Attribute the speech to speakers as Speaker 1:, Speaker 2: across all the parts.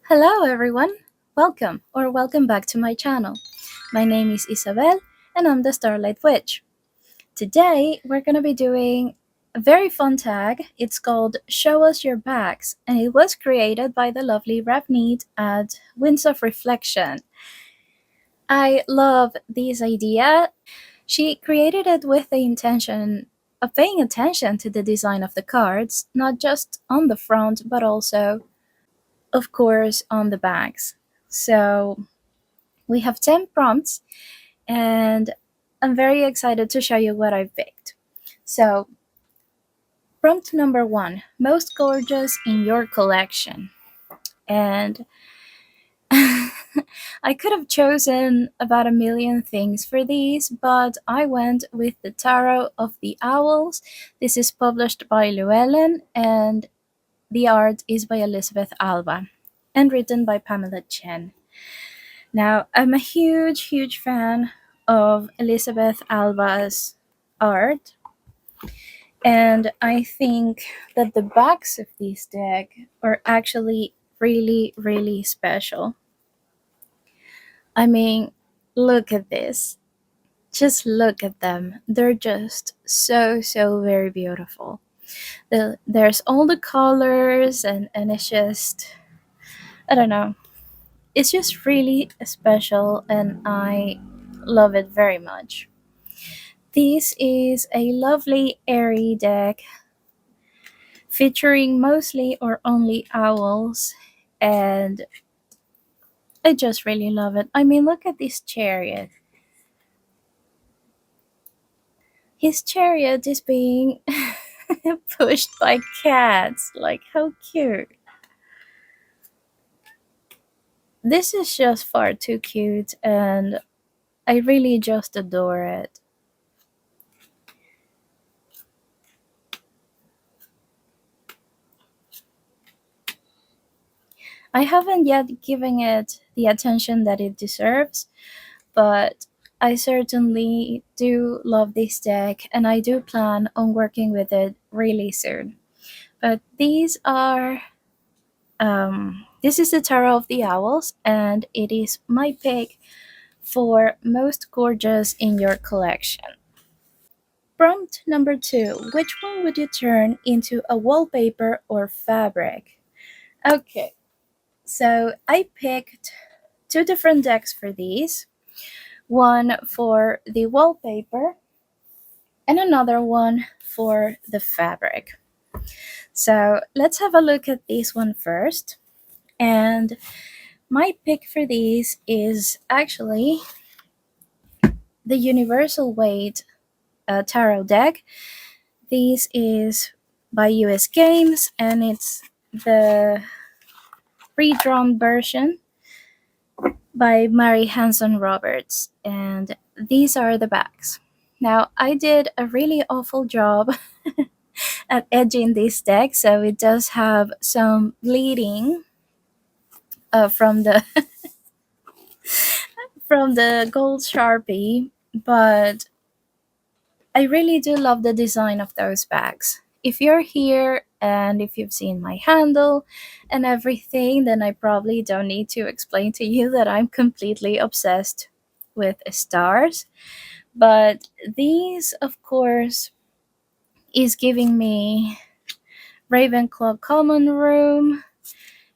Speaker 1: Hello, everyone. Welcome back to my channel. My name is Isabel, and I'm the Starlight Witch. Today, we're going to be doing a very fun tag. It's called Show Us Your Bags, and it was created by the lovely Ravneet at Winds of Reflection. I love this idea. She created it with the intention of paying attention to the design of the cards, not just on the front, but also, of course, on the bags. So, we have 10 prompts, and I'm very excited to show you what I've picked. So, prompt number one, most gorgeous in your collection. And I could have chosen about a million things for these, but I went with the Tarot of the Owls. This is published by Llewellyn, and the art is by Elizabeth Alba and written by Pamela Chen. Now, I'm a huge fan of Elizabeth Alba's art, and I think that the backs of this deck are actually really special. I mean, look at this. Just look at them. They're just so very beautiful. There's all the colors, and it's just, I don't know, it's just really special, and I love it very much. This is a lovely airy deck featuring mostly or only owls, and I just really love it. I mean, look at this chariot. His chariot is being pushed by cats. Like, how cute. This is just far too cute, and I really just adore it. I haven't yet given it the attention that it deserves, but I certainly do love this deck, and I do plan on working with it really soon. But this is the Tarot of the Owls, and it is my pick for most gorgeous in your collection. Prompt number two, which one would you turn into a wallpaper or fabric? Okay, so I picked two different decks for these, one for the wallpaper and another one for the fabric. So let's have a look at this one first. And my pick for these is actually the Universal Waite Tarot deck. This is by US Games, and it's the redrawn version by Mary Hanson Roberts. And these are the backs. Now, I did a really awful job at edging this deck, so it does have some bleeding from the from the gold sharpie, but I really do love the design of those bags. If you're here and if you've seen my handle and everything, then I probably don't need to explain to you that I'm completely obsessed with stars. But these, of course, is giving me Ravenclaw common room,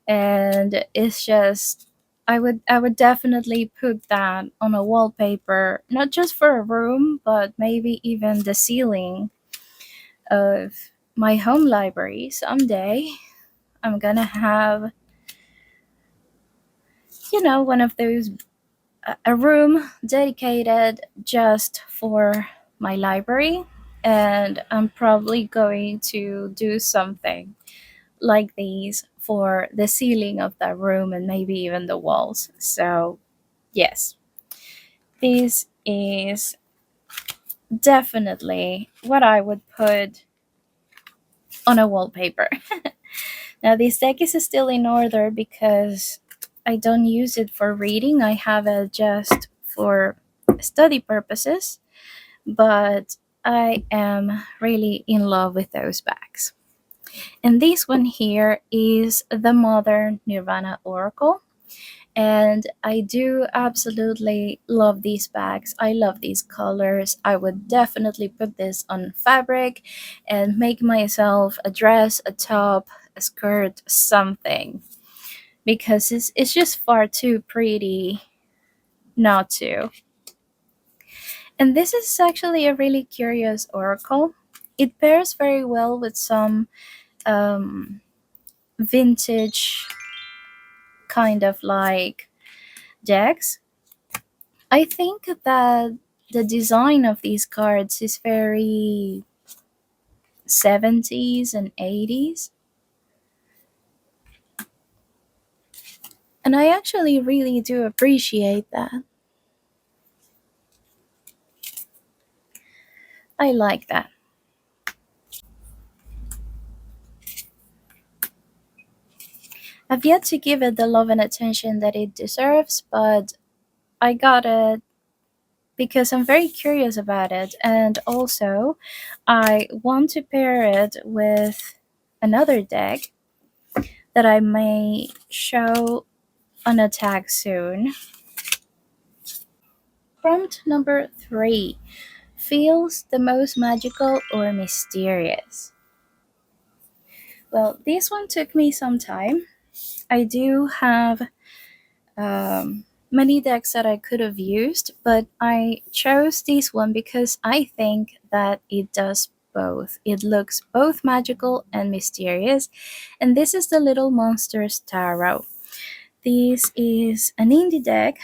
Speaker 1: and it's just, I would definitely put that on a wallpaper, not just for a room, but maybe even the ceiling of my home library. Someday I'm gonna have, one of those, a room dedicated just for my library, and I'm probably going to do something like these for the ceiling of that room and maybe even the walls. So, yes, this is definitely what I would put on a wallpaper. Now, this deck is still in order because I don't use it for reading, I have it just for study purposes, but I am really in love with those bags. And this one here is the modern Nirvana Oracle. And I do absolutely love these bags. I love these colors. I would definitely put this on fabric and make myself a dress, a top, a skirt, something. Because it's just far too pretty not to. And this is actually a really curious oracle. It pairs very well with some um, vintage kind of like decks. I think that the design of these cards is very 70s and 80s. And I actually really do appreciate that. I like that. I've yet to give it the love and attention that it deserves, but I got it because I'm very curious about it. And also, I want to pair it with another deck that I may show on a tag soon. Prompt number 3, feels the most magical or mysterious? Well, this one took me some time. I do have many decks that I could have used, but I chose this one because I think that it does both. It looks both magical and mysterious, and this is the Little Monsters Tarot. This is an indie deck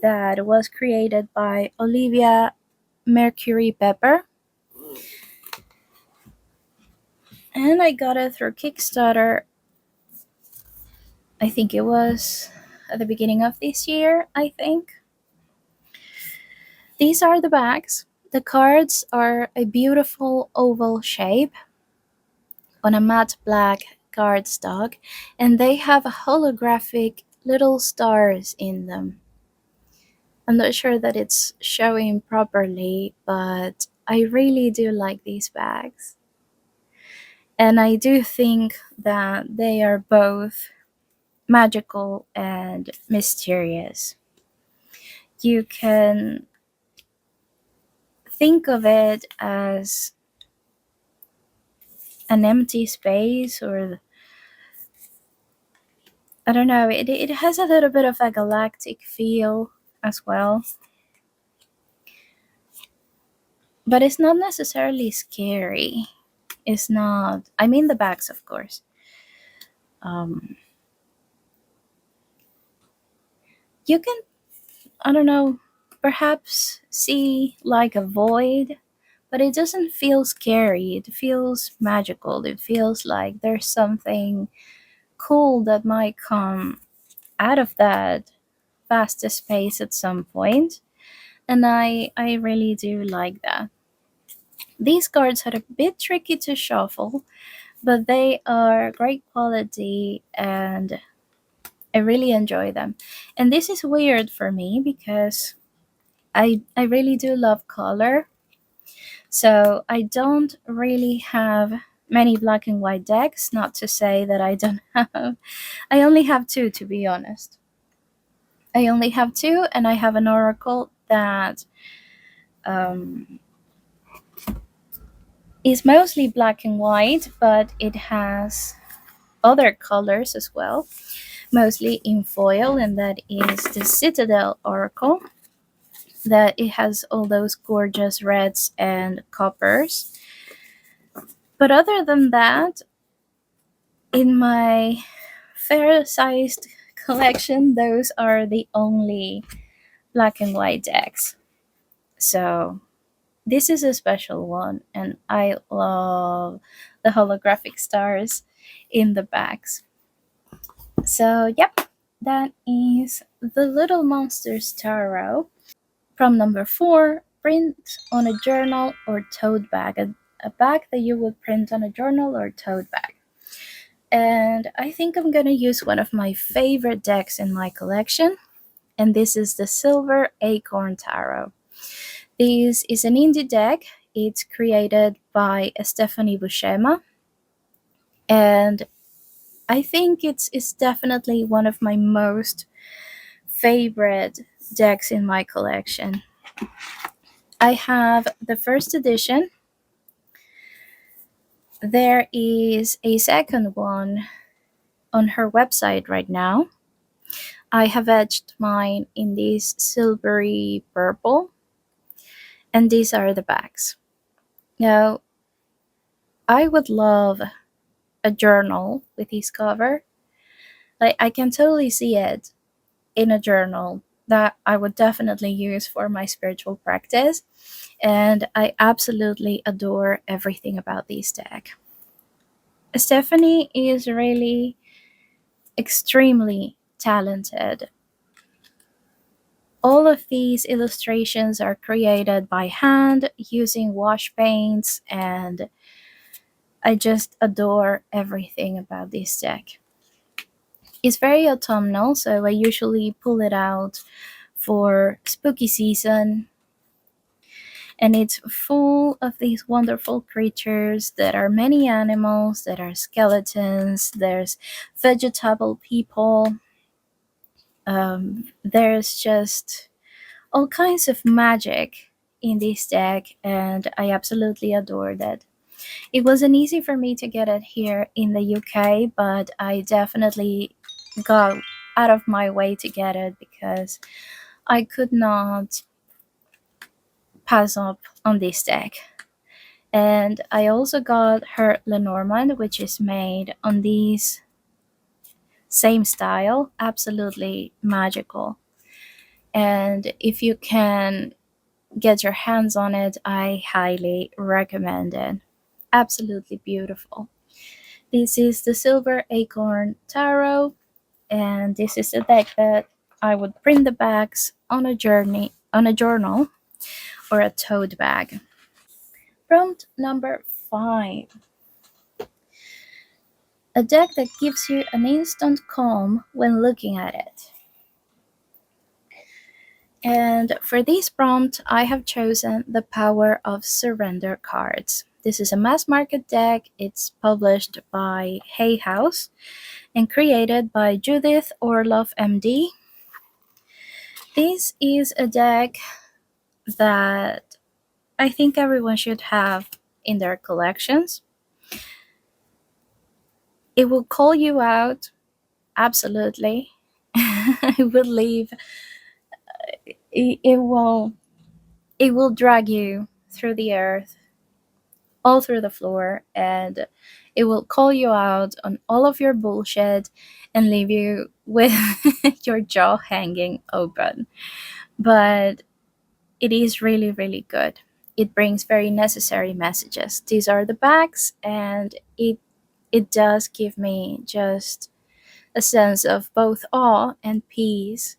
Speaker 1: that was created by Olivia Mercury Pepper, and I got it through Kickstarter. I think it was at the beginning of this year, I think. These are the bags. The cards are a beautiful oval shape on a matte black cardstock, and they have holographic little stars in them. I'm not sure that it's showing properly, but I really do like these bags. And I do think that they are both magical and mysterious. You can think of it as an empty space, or I don't know, it has a little bit of a galactic feel as well, but it's not necessarily scary. It's not, I mean, the bags, of course. um you can, I don't know, perhaps see like a void, but it doesn't feel scary. It feels magical. It feels like there's something cool that might come out of that vast space at some point, and I really do like that. These cards are a bit tricky to shuffle, but they are great quality and I really enjoy them. And this is weird for me because I really do love color. So I don't really have many black and white decks, not to say that I don't have. I only have two, to be honest. I only have two, and I have an oracle that um, is mostly black and white, but it has other colors as well, mostly in foil, and that is the Citadel Oracle. That it has all those gorgeous reds and coppers. But other than that, in my fair sized collection, those are the only black and white decks. So this is a special one, and I love the holographic stars in the backs. So, yep, that is the Little Monsters Tarot. From number 4, print on a journal or tote bag. A bag that you would print on a journal or tote bag. And I think I'm gonna use one of my favorite decks in my collection, and this is the Silver Acorn Tarot. This is an indie deck. It's created by Stephanie Buscema, And I think it's definitely one of my most favorite decks in my collection. I have the first edition. There is a second one on her website right now. I have etched mine in this silvery purple, and these are the backs. Now, I would love a journal with this cover. Like, I can totally see it in a journal that I would definitely use for my spiritual practice. And I absolutely adore everything about this deck. Stephanie is really extremely talented. All of these illustrations are created by hand using wash paints, and I just adore everything about this deck. It's very autumnal, so I usually pull it out for spooky season, and it's full of these wonderful creatures. That are many animals, that are skeletons, there's vegetable people, there's just all kinds of magic in this deck, and I absolutely adore that. It wasn't easy for me to get it here in the UK, but I definitely got out of my way to get it because I could not pass up on this deck. And I also got her Lenormand, which is made on these same style, absolutely magical. And if you can get your hands on it, I highly recommend it. Absolutely beautiful. This is the Silver Acorn Tarot, and this is a deck that I would print the backs on a journal or a tote bag. Prompt number 5. A deck that gives you an instant calm when looking at it. And for this prompt, I have chosen the Power of Surrender cards. This is a mass market deck. It's published by Hay House and created by Judith Orloff, MD. This is a deck that I think everyone should have in their collections. It will call you out, absolutely. It will leave. It will drag you through the earth, all through the floor, and it will call you out on all of your bullshit and leave you with your jaw hanging open. But it is really, really good. It brings very necessary messages. These are the backs, and it does give me just a sense of both awe and peace.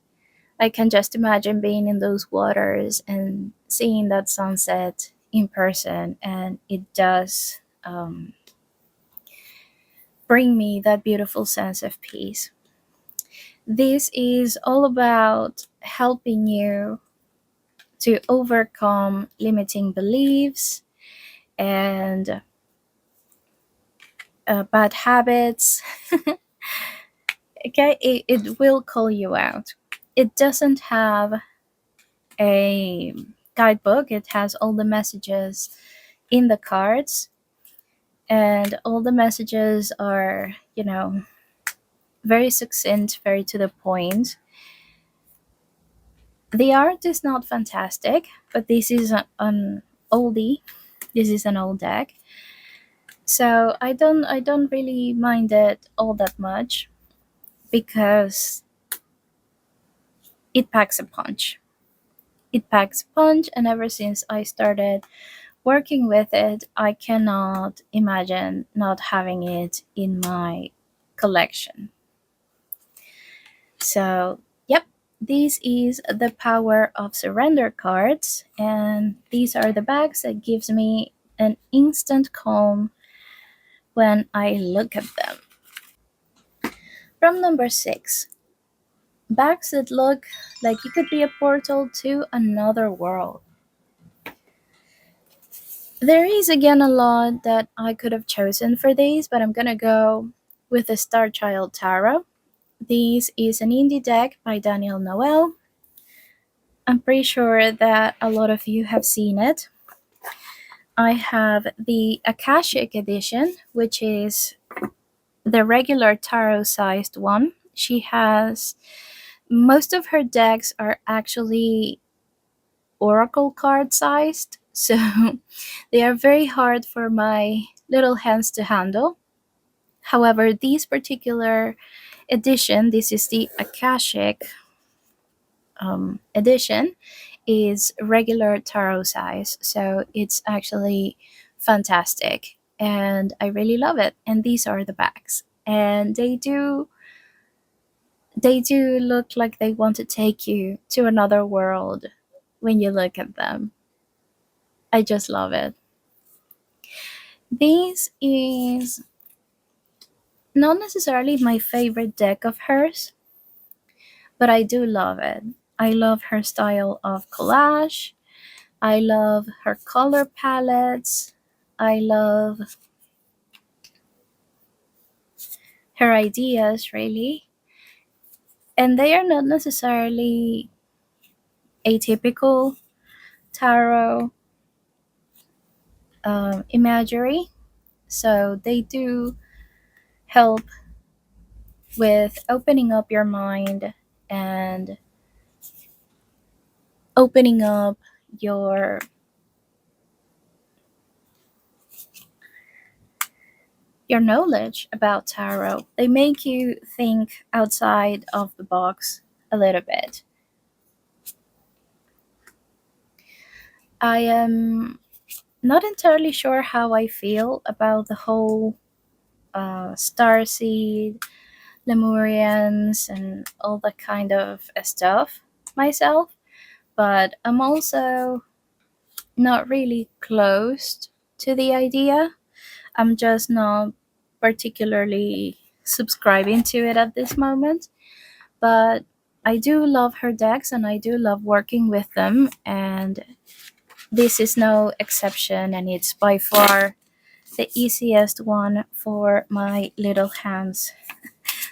Speaker 1: I can just imagine being in those waters and seeing that sunset in person, and it does bring me that beautiful sense of peace. This is all about helping you to overcome limiting beliefs and bad habits. Okay, it will call you out. It doesn't have a guidebook, it has all the messages in the cards, and all the messages are, very succinct, very to the point. The art is not fantastic, but this is an oldie. This is an old deck, so I don't really mind it all that much because it packs a punch. It packs a punch, and ever since I started working with it, I cannot imagine not having it in my collection. So, yep, this is the Power of Surrender cards, and these are the bags that gives me an instant calm when I look at them. From number 6, bags that look like you could be a portal to another world. There is again a lot that I could have chosen for these, but I'm gonna go with the Star Child Tarot. This is an indie deck by Daniel Noel. I'm pretty sure that a lot of you have seen it. I have the Akashic edition, which is the regular tarot sized one. She has most of her decks are actually oracle card sized, so they are very hard for my little hands to handle. However, this particular edition, this is the Akashic edition, is regular tarot size, so it's actually fantastic, and I really love it. And these are the backs, and they do look like they want to take you to another world when you look at them. I just love it. This is not necessarily my favorite deck of hers, but I do love it. I love her style of collage. I love her color palettes. I love her ideas, really. And they are not necessarily atypical tarot imagery. So they do help with opening up your mind and opening up your your knowledge about tarot. They make you think outside of the box a little bit. I am not entirely sure how I feel about the whole starseed, Lemurians, and all that kind of stuff myself, but I'm also not really closed to the idea. I'm just not particularly subscribing to it at this moment. But I do love her decks and I do love working with them, and this is no exception, and it's by far the easiest one for my little hands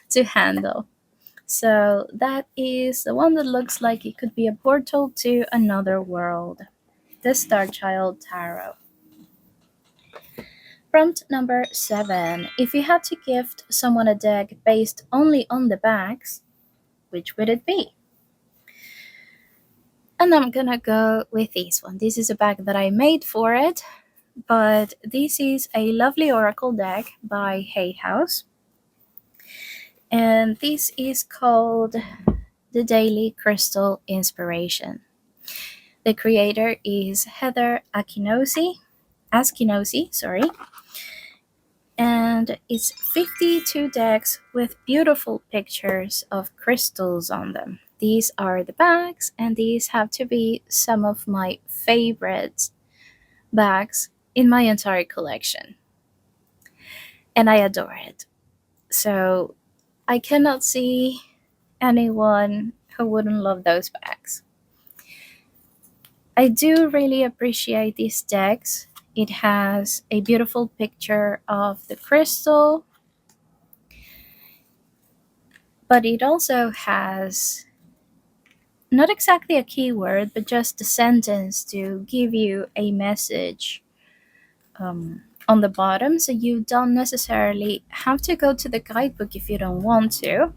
Speaker 1: to handle. So that is the one that looks like it could be a portal to another world, the Star Child Tarot. Prompt number 7. If you had to gift someone a deck based only on the backs, which would it be? And I'm gonna go with this one. This is a bag that I made for it, but this is a lovely oracle deck by Hay House. And this is called the Daily Crystal Inspiration. The creator is Heather Askinosi, sorry, and it's 52 decks with beautiful pictures of crystals on them. These are the bags, and these have to be some of my favorite bags in my entire collection. And I adore it. So I cannot see anyone who wouldn't love those bags. I do really appreciate these decks. It has a beautiful picture of the crystal, but it also has not exactly a keyword, but just a sentence to give you a message on the bottom. So you don't necessarily have to go to the guidebook if you don't want to.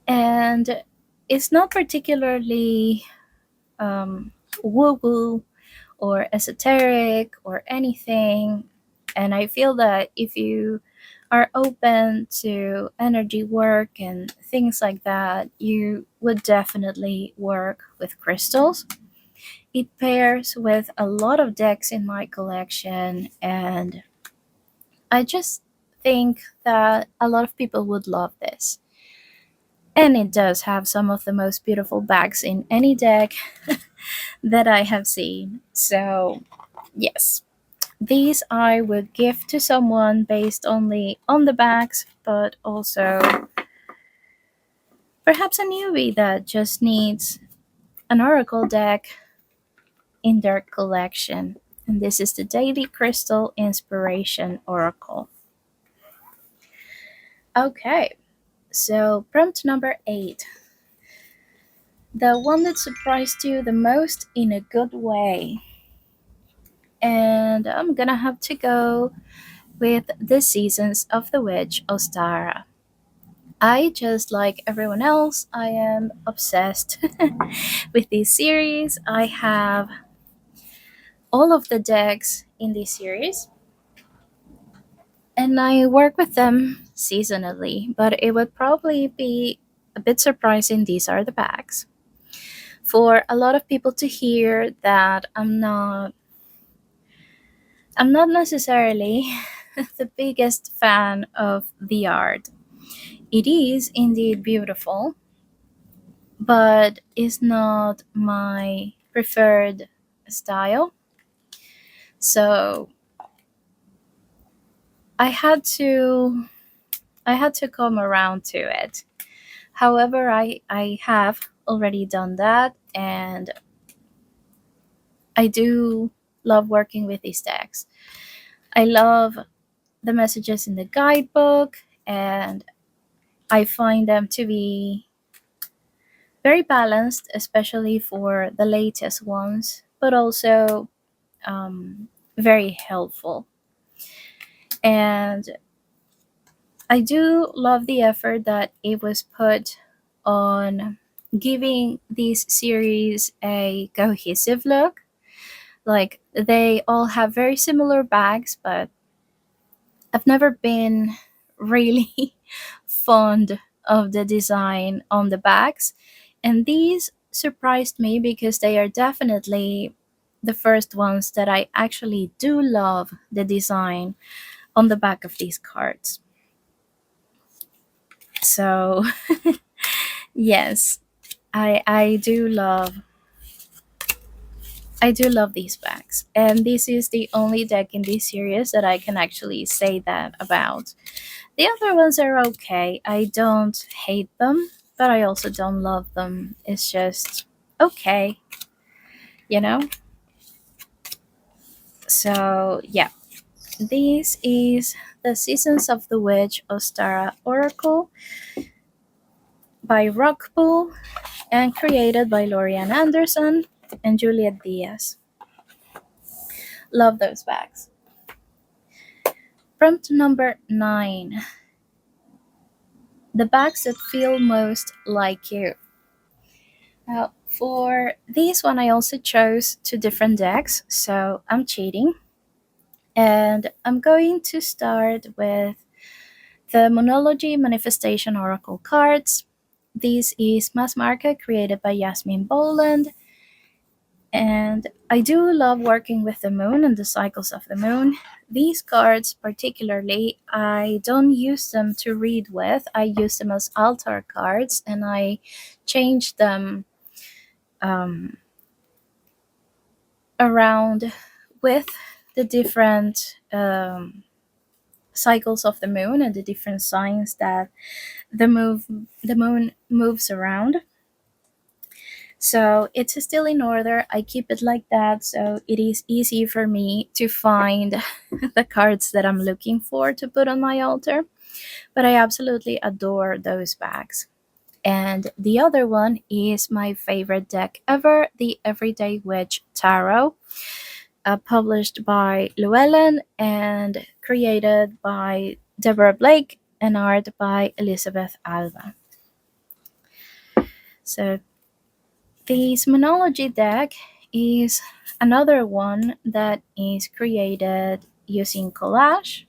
Speaker 1: And it's not particularly woo woo or esoteric or anything. And I feel that if you are open to energy work and things like that, you would definitely work with crystals. It pairs with a lot of decks in my collection, and I just think that a lot of people would love this. And it does have some of the most beautiful bags in any deck that I have seen. So, yes, these I would give to someone based only on the bags, but also perhaps a newbie that just needs an oracle deck in their collection. And this is the Daily Crystal Inspiration Oracle. Okay, so prompt number 8. The one that surprised you the most in a good way. And I'm gonna have to go with the Seasons of the Witch Ostara. I, just like everyone else, I am obsessed with this series. I have all of the decks in this series, and I work with them seasonally, but it would probably be a bit surprising these are the packs. For a lot of people to hear that I'm not necessarily the biggest fan of the art. It is indeed beautiful, but it's not my preferred style. So I had to I had to come around to it. However, I have already done that, and I do love working with these decks. I love the messages in the guidebook, and I find them to be very balanced, especially for the latest ones, but also very helpful. And I do love the effort that it was put on giving this series a cohesive look. Like, they all have very similar bags, but I've never been really fond of the design on the bags. And these surprised me because they are definitely the first ones that I actually do love the design on the back of these cards. So yes, I do love these packs, and this is the only deck in this series that I can actually say that about. The other ones are okay. I don't hate them, but I also don't love them. It's just okay, you know. So yeah, this is the Seasons of the Witch Ostara Oracle by Rockpool and created by Lorian Anderson and Juliet Diaz. Love those bags. Prompt number 9. The bags that feel most like you. Now, for this one, I also chose 2 different decks, so I'm cheating. And I'm going to start with the Moonology Manifestation Oracle cards. This is mass market created by Yasmin Boland. And I do love working with the moon and the cycles of the moon. These cards, particularly, I don't use them to read with. I use them as altar cards, and I change them um, around with the different cycles of the moon and the different signs that the moon moves around. So it's still in order. I keep it like that, so it is easy for me to find the cards that I'm looking for to put on my altar. But I absolutely adore those bags. And the other one is my favorite deck ever, the Everyday Witch Tarot, published by Llewellyn and created by Deborah Blake and art by Elizabeth Alba. So this Moonology deck is another one that is created using collage.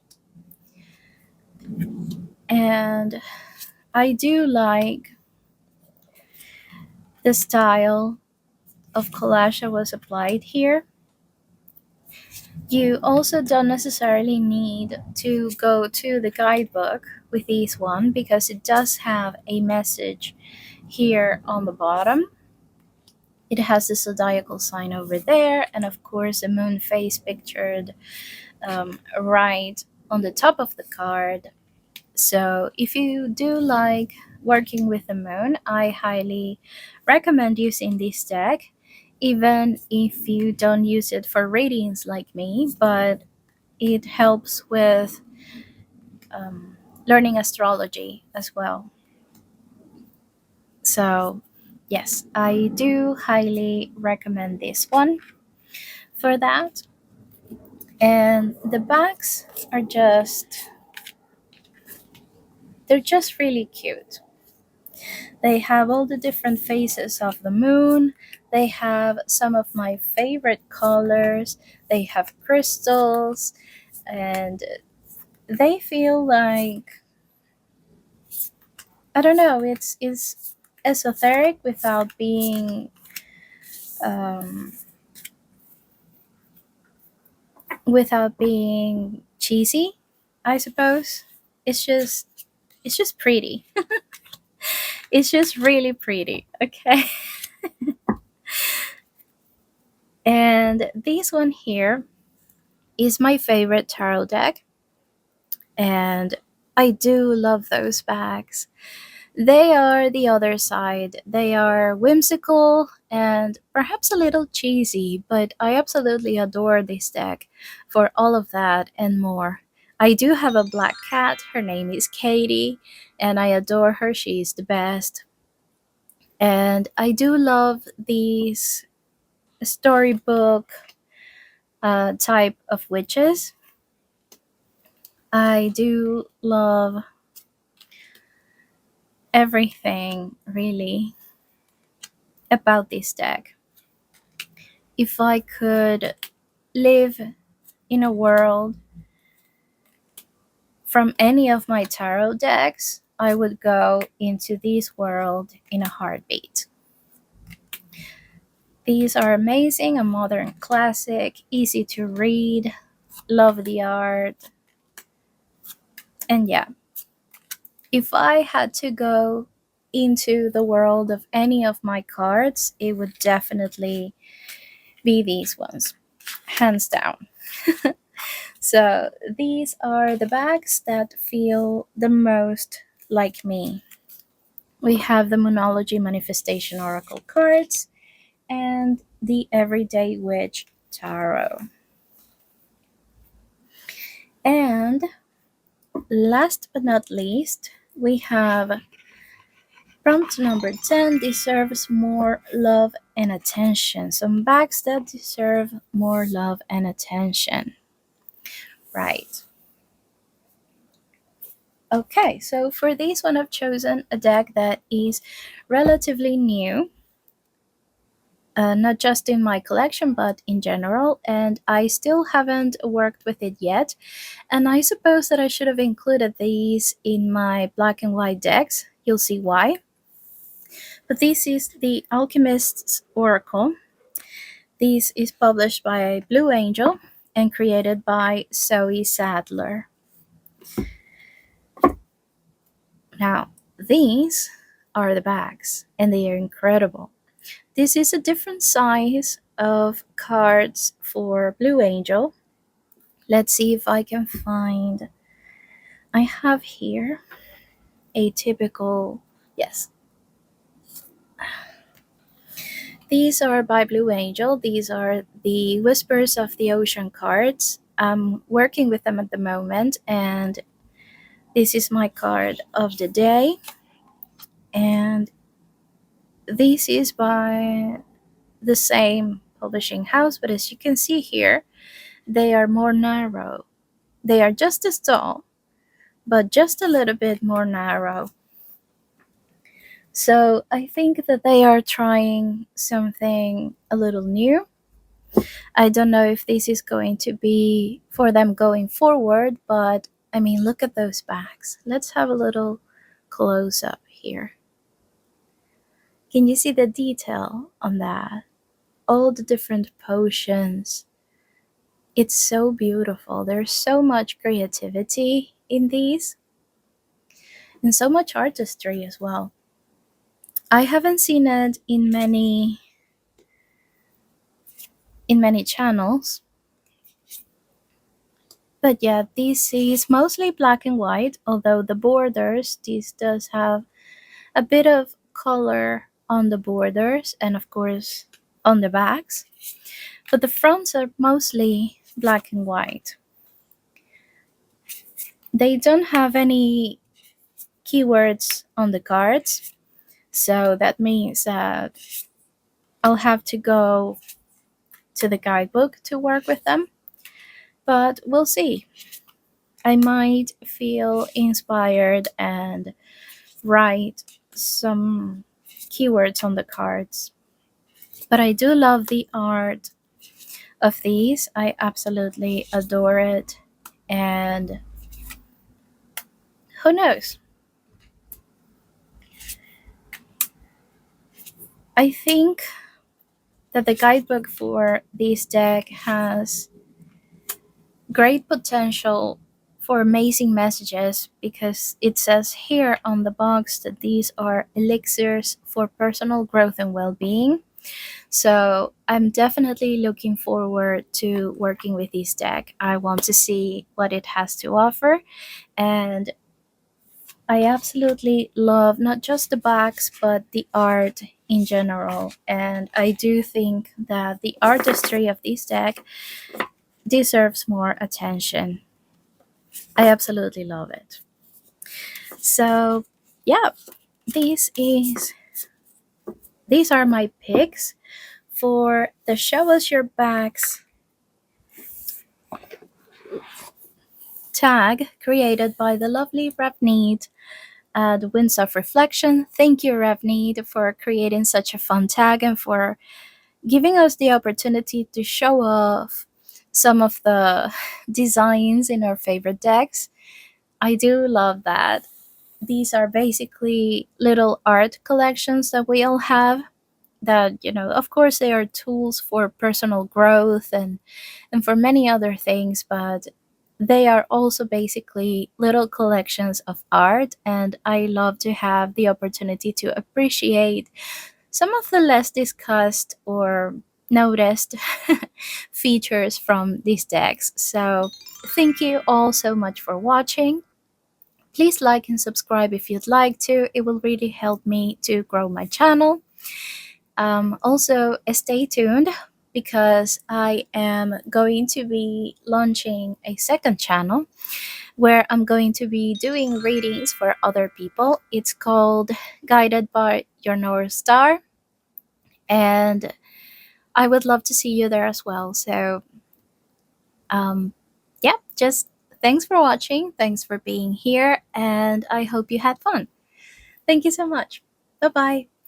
Speaker 1: And I do like the style of collage that was applied here. You also don't necessarily need to go to the guidebook with this one because it does have a message here on the bottom. It has the zodiacal sign over there, and of course, the moon phase pictured right on the top of the card. So, if you do like working with the moon, I highly recommend using this deck. even if you don't use it for readings like me, but it helps with um, learning astrology as well. So, yes, I do highly recommend this one for that. And the bags are they're just really cute. They have all the different phases of the moon. They have some of my favorite colors. They have crystals, and they feel like, I don't know, it's esoteric um, without being cheesy, I suppose. It's just pretty. It's just really pretty. Okay. And this one here is my favorite tarot deck, and I do love those bags. They are the other side. They are whimsical and perhaps a little cheesy, but I absolutely adore this deck for all of that and more. I do have a black cat. Her name is Katie, and I adore her. She's the best. And I do love these storybook type of witches. I do love everything really about this deck. If I could live in a world from any of my tarot decks, I would go into this world in a heartbeat. These are amazing, a modern classic, easy to read, love the art. And yeah, if I had to go into the world of any of my cards, it would definitely be these ones, hands down. So these are the bags that feel the most like me. We have the Moonology Manifestation Oracle cards and the Everyday Witch Tarot. And last but not least, we have prompt number 10, deserves more love and attention. Some bags that deserve more love and attention. Right. Okay, so for this one, I've chosen a deck that is relatively new, not just in my collection, but in general, and I still haven't worked with it yet. And I suppose that I should have included these in my black and white decks. You'll see why. But this is the Alchemists Oracle. This is published by Blue Angel and created by Zoe Sadler. Now, these are the bags, and they are incredible. This is a different size of cards for Blue Angel. Let's see if I can find. I have here a typical. Yes. These are by Blue Angel. These are the Whispers of the Ocean cards. I'm working with them at the moment, and this is my card of the day. And this is by the same publishing house, but as you can see here, they are more narrow. They are just as tall, but just a little bit more narrow. So I think that they are trying something a little new. I don't know if this is going to be for them going forward, but I mean, look at those backs. Let's have a little close up here. Can you see the detail on that? All the different potions. It's so beautiful. There's so much creativity in these and so much artistry as well. I haven't seen it in many channels. But yeah, this is mostly black and white, although the borders, this does have a bit of color on the borders, and of course on the backs, but the fronts are mostly black and white. They don't have any keywords on the cards, so that means that I'll have to go to the guidebook to work with them, but we'll see. I might feel inspired and write some keywords on the cards. But I do love the art of these. I absolutely adore it. And who knows? I think that the guidebook for this deck has great potential for amazing messages because it says here on the box that these are elixirs for personal growth and well being. So I'm definitely looking forward to working with this deck. I want to see what it has to offer, and I absolutely love not just the backs but the art in general. And I do think that the artistry of this deck deserves more attention. I absolutely love it. So, yeah, this is these are my picks for the Show Us Your Backs tag created by the lovely Ravneet at Winds of Reflection. Thank you, Ravneet, for creating such a fun tag and for giving us the opportunity to show off some of the designs in our favorite decks. I do love that. These are basically little art collections that we all have that, of course they are tools for personal growth and for many other things, but they are also basically little collections of art, and I love to have the opportunity to appreciate some of the less discussed or noticed features from these decks. So thank you all so much for watching. Please like and subscribe if you'd like to. It will really help me to grow my channel. Also, stay tuned because I am going to be launching a second channel where I'm going to be doing readings for other people. It's called Guided by Your North Star, and I would love to see you there as well. So, yeah, just thanks for watching, thanks for being here, and I hope you had fun. Thank you so much. Bye bye.